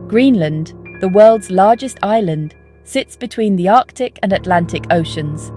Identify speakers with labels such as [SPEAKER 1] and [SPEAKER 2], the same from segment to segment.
[SPEAKER 1] Greenland, the world's largest island, sits between the Arctic and Atlantic Oceans.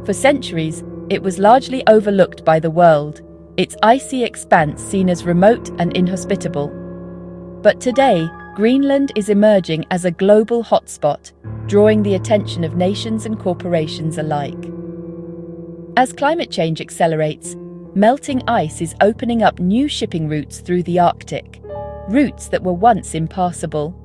[SPEAKER 1] For centuries, it was largely overlooked by the world, its icy expanse seen as remote and inhospitable. But today, Greenland is emerging as a global hotspot, drawing the attention of nations and corporations alike. As climate change accelerates, melting ice is opening up new shipping routes through the Arctic, routes that were once impassable.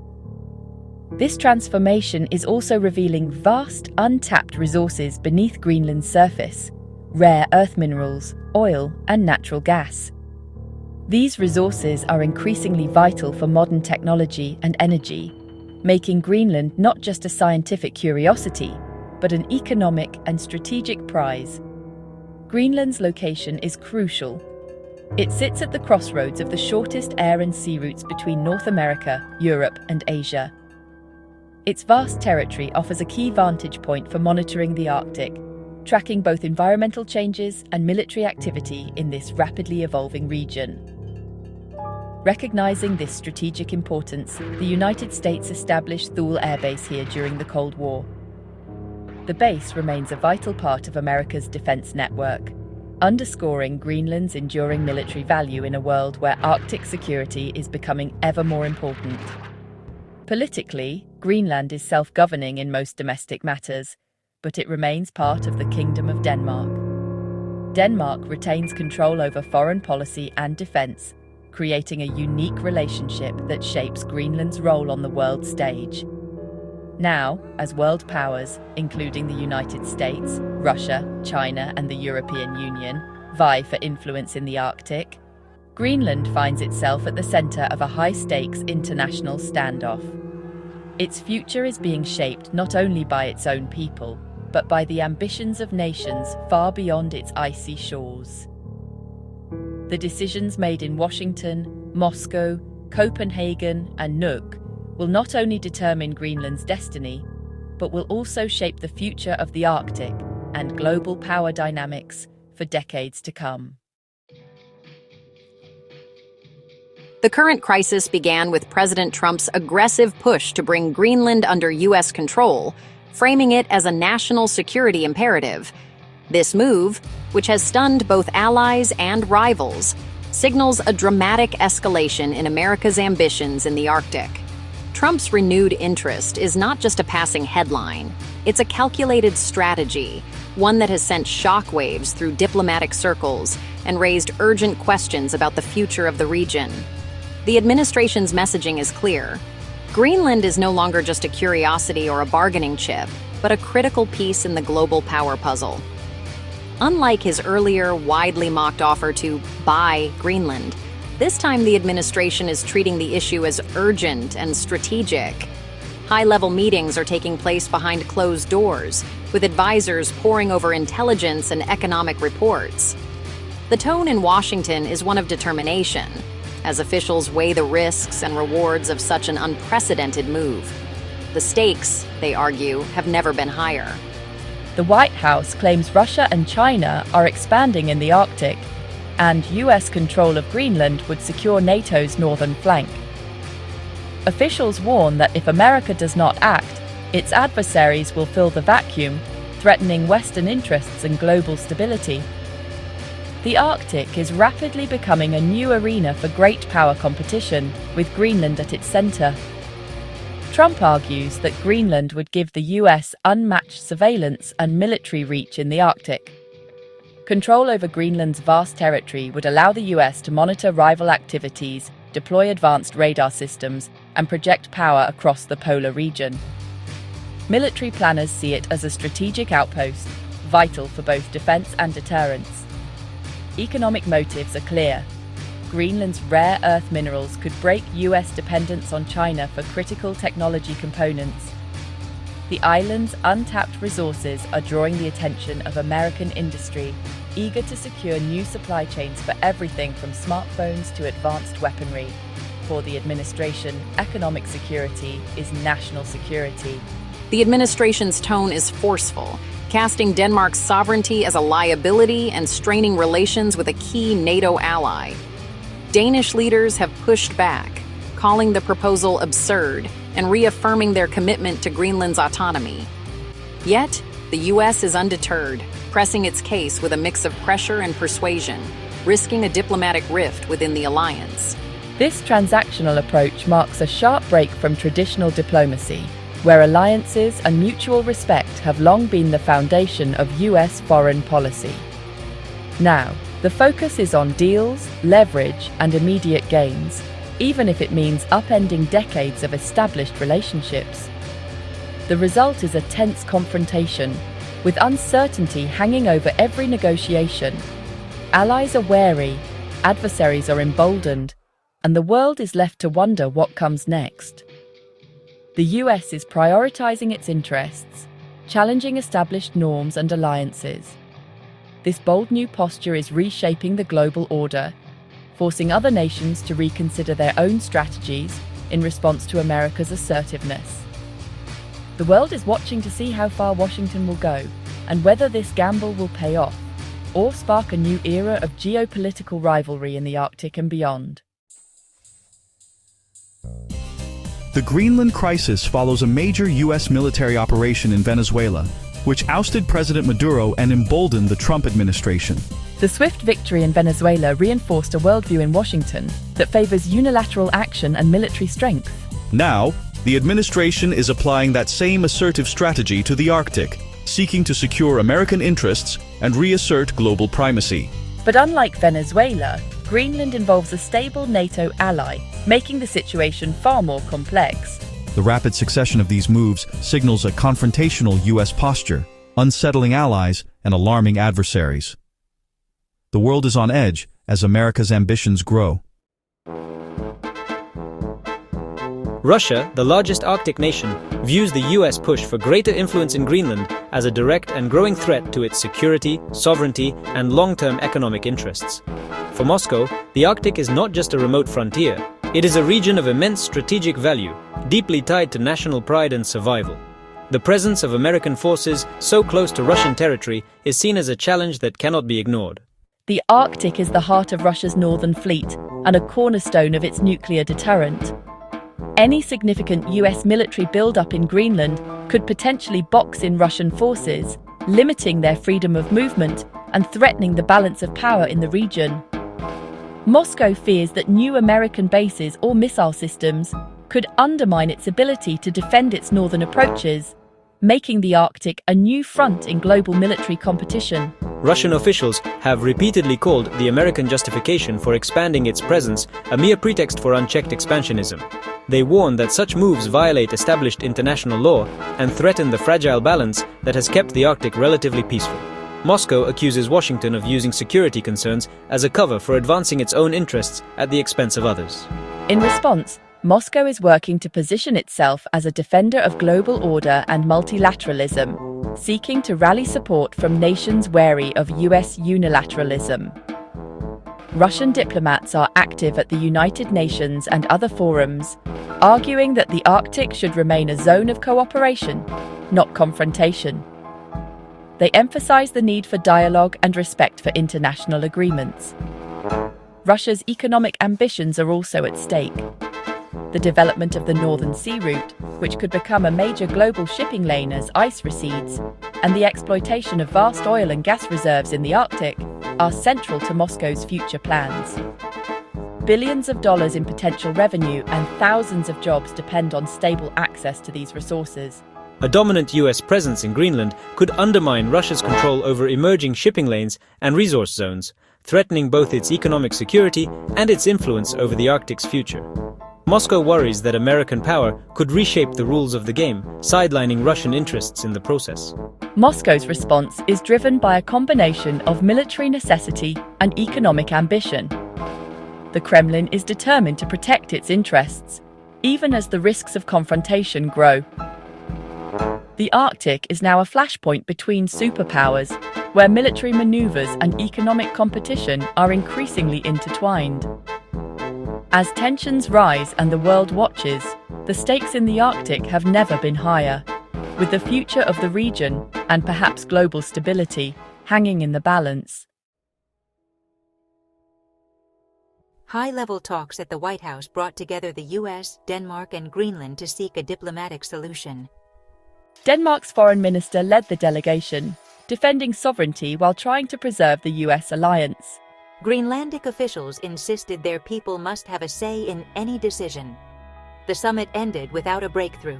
[SPEAKER 1] This transformation is also revealing vast, untapped resources beneath Greenland's surface: rare earth minerals, oil, and natural gas. These resources are increasingly vital for modern technology and energy, making Greenland not just a scientific curiosity, but an economic and strategic prize. Greenland's location is crucial. It sits at the crossroads of the shortest air and sea routes between North America, Europe, and Asia. Its vast territory offers a key vantage point for monitoring the Arctic, tracking both environmental changes and military activity in this rapidly evolving region. Recognizing this strategic importance, the United States established Thule Air Base here during the Cold War. The base remains a vital part of America's defense network, underscoring Greenland's enduring military value in a world where Arctic security is becoming ever more important. Politically, Greenland is self-governing in most domestic matters, but it remains part of the Kingdom of Denmark. Denmark retains control over foreign policy and defense, creating a unique relationship that shapes Greenland's role on the world stage. Now, as world powers, including the United States, Russia, China, and the European Union, vie for influence in the Arctic, Greenland finds itself at the center of a high-stakes international standoff. Its future is being shaped not only by its own people, but by the ambitions of nations far beyond its icy shores. The decisions made in Washington, Moscow, Copenhagen, and Nuuk will not only determine Greenland's destiny, but will also shape the future of the Arctic and global power dynamics for decades to come.
[SPEAKER 2] The current crisis began with President Trump's aggressive push to bring Greenland under U.S. control, framing it as a national security imperative. This move, which has stunned both allies and rivals, signals a dramatic escalation in America's ambitions in the Arctic. Trump's renewed interest is not just a passing headline, it's a calculated strategy, one that has sent shockwaves through diplomatic circles and raised urgent questions about the future of the region. The administration's messaging is clear. Greenland is no longer just a curiosity or a bargaining chip, but a critical piece in the global power puzzle. Unlike his earlier, widely mocked offer to buy Greenland, this time the administration is treating the issue as urgent and strategic. High-level meetings are taking place behind closed doors, with advisors poring over intelligence and economic reports. The tone in Washington is one of determination, as officials weigh the risks and rewards of such an unprecedented move. The stakes, they argue, have never been higher.
[SPEAKER 1] The White House claims Russia and China are expanding in the Arctic, and US control of Greenland would secure NATO's northern flank. Officials warn that if America does not act, its adversaries will fill the vacuum, threatening Western interests and global stability. The Arctic is rapidly becoming a new arena for great power competition, with Greenland at its center. Trump argues that Greenland would give the US unmatched surveillance and military reach in the Arctic. Control over Greenland's vast territory would allow the US to monitor rival activities, deploy advanced radar systems, and project power across the polar region. Military planners see it as a strategic outpost, vital for both defense and deterrence. Economic motives are clear. Greenland's rare earth minerals could break US dependence on China for critical technology components. The island's untapped resources are drawing the attention of American industry, eager to secure new supply chains for everything from smartphones to advanced weaponry. For the administration, economic security is national security.
[SPEAKER 2] The administration's tone is forceful, casting Denmark's sovereignty as a liability and straining relations with a key NATO ally. Danish leaders have pushed back, calling the proposal absurd and reaffirming their commitment to Greenland's autonomy. Yet, the U.S. is undeterred, pressing its case with a mix of pressure and persuasion, risking a diplomatic rift within the alliance.
[SPEAKER 1] This transactional approach marks a sharp break from traditional diplomacy, where alliances and mutual respect have long been the foundation of U.S. foreign policy. Now, the focus is on deals, leverage, and immediate gains, even if it means upending decades of established relationships. The result is a tense confrontation, with uncertainty hanging over every negotiation. Allies are wary, adversaries are emboldened, and the world is left to wonder what comes next. The US is prioritizing its interests, challenging established norms and alliances. This bold new posture is reshaping the global order, forcing other nations to reconsider their own strategies in response to America's assertiveness. The world is watching to see how far Washington will go and whether this gamble will pay off or spark a new era of geopolitical rivalry in the Arctic and beyond.
[SPEAKER 3] The Greenland crisis follows a major U.S. military operation in Venezuela, which ousted President Maduro and emboldened the Trump administration.
[SPEAKER 1] The swift victory in Venezuela reinforced a worldview in Washington that favors unilateral action and military strength.
[SPEAKER 3] Now, the administration is applying that same assertive strategy to the Arctic, seeking to secure American interests and reassert global primacy.
[SPEAKER 1] But unlike Venezuela, Greenland involves a stable NATO ally, making the situation far more complex.
[SPEAKER 3] The rapid succession of these moves signals a confrontational U.S. posture, unsettling allies and alarming adversaries. The world is on edge as America's ambitions grow.
[SPEAKER 4] Russia, the largest Arctic nation, views the US push for greater influence in Greenland as a direct and growing threat to its security, sovereignty, and long-term economic interests. For Moscow, the Arctic is not just a remote frontier. It is a region of immense strategic value, deeply tied to national pride and survival. The presence of American forces so close to Russian territory is seen as a challenge that cannot be ignored.
[SPEAKER 1] The Arctic is the heart of Russia's northern fleet and a cornerstone of its nuclear deterrent. Any significant US military buildup in Greenland could potentially box in Russian forces, limiting their freedom of movement and threatening the balance of power in the region. Moscow fears that new American bases or missile systems could undermine its ability to defend its northern approaches, making the Arctic a new front in global military competition.
[SPEAKER 4] Russian officials have repeatedly called the American justification for expanding its presence a mere pretext for unchecked expansionism. They warn that such moves violate established international law and threaten the fragile balance that has kept the Arctic relatively peaceful. Moscow accuses Washington of using security concerns as a cover for advancing its own interests at the expense of others.
[SPEAKER 1] In response, Moscow is working to position itself as a defender of global order and multilateralism, seeking to rally support from nations wary of US unilateralism. Russian diplomats are active at the United Nations and other forums, arguing that the Arctic should remain a zone of cooperation, not confrontation. They emphasize the need for dialogue and respect for international agreements. Russia's economic ambitions are also at stake. The development of the Northern Sea Route, which could become a major global shipping lane as ice recedes, and the exploitation of vast oil and gas reserves in the Arctic are central to Moscow's future plans. Billions of dollars in potential revenue and thousands of jobs depend on stable access to these resources.
[SPEAKER 4] A dominant US presence in Greenland could undermine Russia's control over emerging shipping lanes and resource zones, threatening both its economic security and its influence over the Arctic's future. Moscow worries that American power could reshape the rules of the game, sidelining Russian interests in the process.
[SPEAKER 1] Moscow's response is driven by a combination of military necessity and economic ambition. The Kremlin is determined to protect its interests, even as the risks of confrontation grow. The Arctic is now a flashpoint between superpowers, where military maneuvers and economic competition are increasingly intertwined. As tensions rise and the world watches, the stakes in the Arctic have never been higher, with the future of the region, and perhaps global stability, hanging in the balance.
[SPEAKER 5] High-level talks at the White House brought together the US, Denmark, and Greenland to seek a diplomatic solution.
[SPEAKER 1] Denmark's foreign minister led the delegation, defending sovereignty while trying to preserve the US alliance.
[SPEAKER 5] Greenlandic officials insisted their people must have a say in any decision. The summit ended without a breakthrough.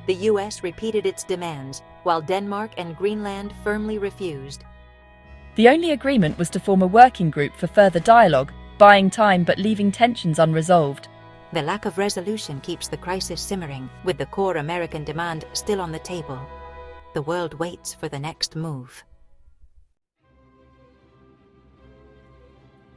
[SPEAKER 5] The US repeated its demands, while Denmark and Greenland firmly refused.
[SPEAKER 1] The only agreement was to form a working group for further dialogue, buying time but leaving tensions unresolved.
[SPEAKER 5] The lack of resolution keeps the crisis simmering, with the core American demand still on the table. The world waits for the next move.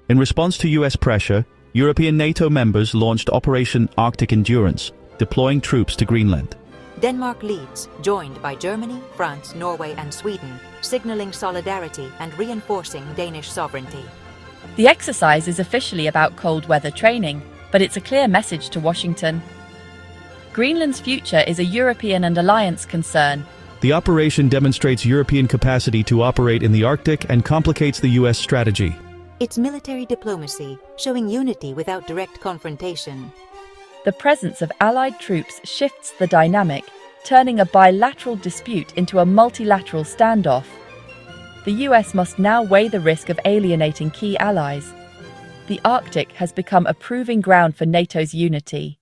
[SPEAKER 3] In response to US pressure, European NATO members launched Operation Arctic Endurance, deploying troops to Greenland.
[SPEAKER 5] Denmark leads, joined by Germany, France, Norway, and Sweden, signaling solidarity and reinforcing Danish sovereignty.
[SPEAKER 1] The exercise is officially about cold weather training, but it's a clear message to Washington. Greenland's future is a European and alliance concern.
[SPEAKER 3] The operation demonstrates European capacity to operate in the Arctic and complicates the US strategy.
[SPEAKER 5] It's military diplomacy, showing unity without direct confrontation.
[SPEAKER 1] The presence of Allied troops shifts the dynamic, turning a bilateral dispute into a multilateral standoff. The US must now weigh the risk of alienating key allies. The Arctic has become a proving ground for NATO's unity.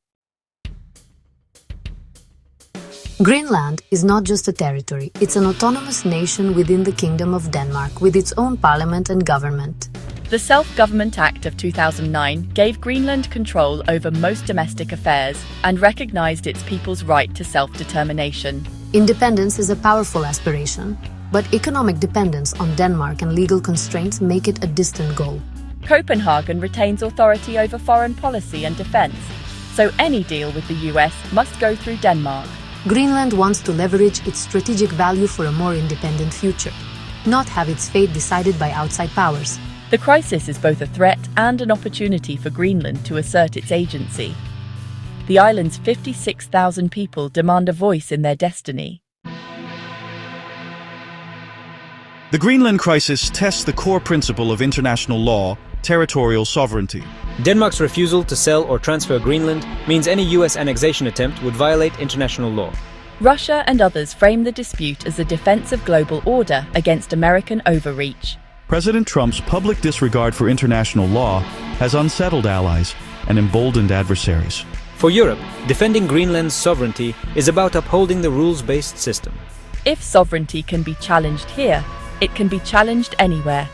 [SPEAKER 6] Greenland is not just a territory, it's an autonomous nation within the Kingdom of Denmark with its own parliament and government.
[SPEAKER 1] The Self-Government Act of 2009 gave Greenland control over most domestic affairs and recognized its people's right to self-determination.
[SPEAKER 6] Independence is a powerful aspiration, but economic dependence on Denmark and legal constraints make it a distant goal.
[SPEAKER 1] Copenhagen retains authority over foreign policy and defense, so any deal with the US must go through Denmark.
[SPEAKER 6] Greenland wants to leverage its strategic value for a more independent future, not have its fate decided by outside powers.
[SPEAKER 1] The crisis is both a threat and an opportunity for Greenland to assert its agency. The island's 56,000 people demand a voice in their destiny.
[SPEAKER 3] The Greenland crisis tests the core principle of international law, territorial sovereignty.
[SPEAKER 4] Denmark's refusal to sell or transfer Greenland means any US annexation attempt would violate international law.
[SPEAKER 1] Russia and others frame the dispute as a defense of global order against American overreach.
[SPEAKER 3] President Trump's public disregard for international law has unsettled allies and emboldened adversaries.
[SPEAKER 4] For Europe, defending Greenland's sovereignty is about upholding the rules-based system.
[SPEAKER 1] If sovereignty can be challenged here, it can be challenged anywhere.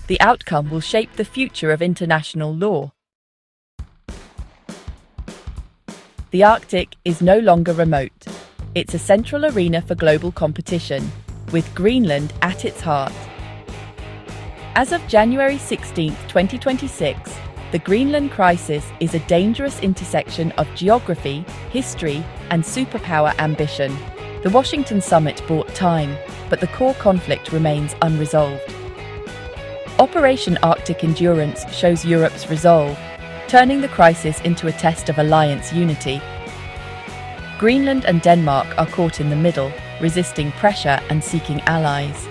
[SPEAKER 1] The outcome will shape the future of international law. The Arctic is no longer remote. It's a central arena for global competition, with Greenland at its heart. As of January 16, 2026, the Greenland crisis is a dangerous intersection of geography, history, and superpower ambition. The Washington summit bought time, but the core conflict remains unresolved. Operation Arctic Endurance shows Europe's resolve, turning the crisis into a test of alliance unity. Greenland and Denmark are caught in the middle, resisting pressure and seeking allies.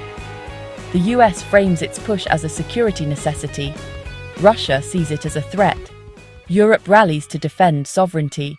[SPEAKER 1] The US frames its push as a security necessity. Russia sees it as a threat. Europe rallies to defend sovereignty.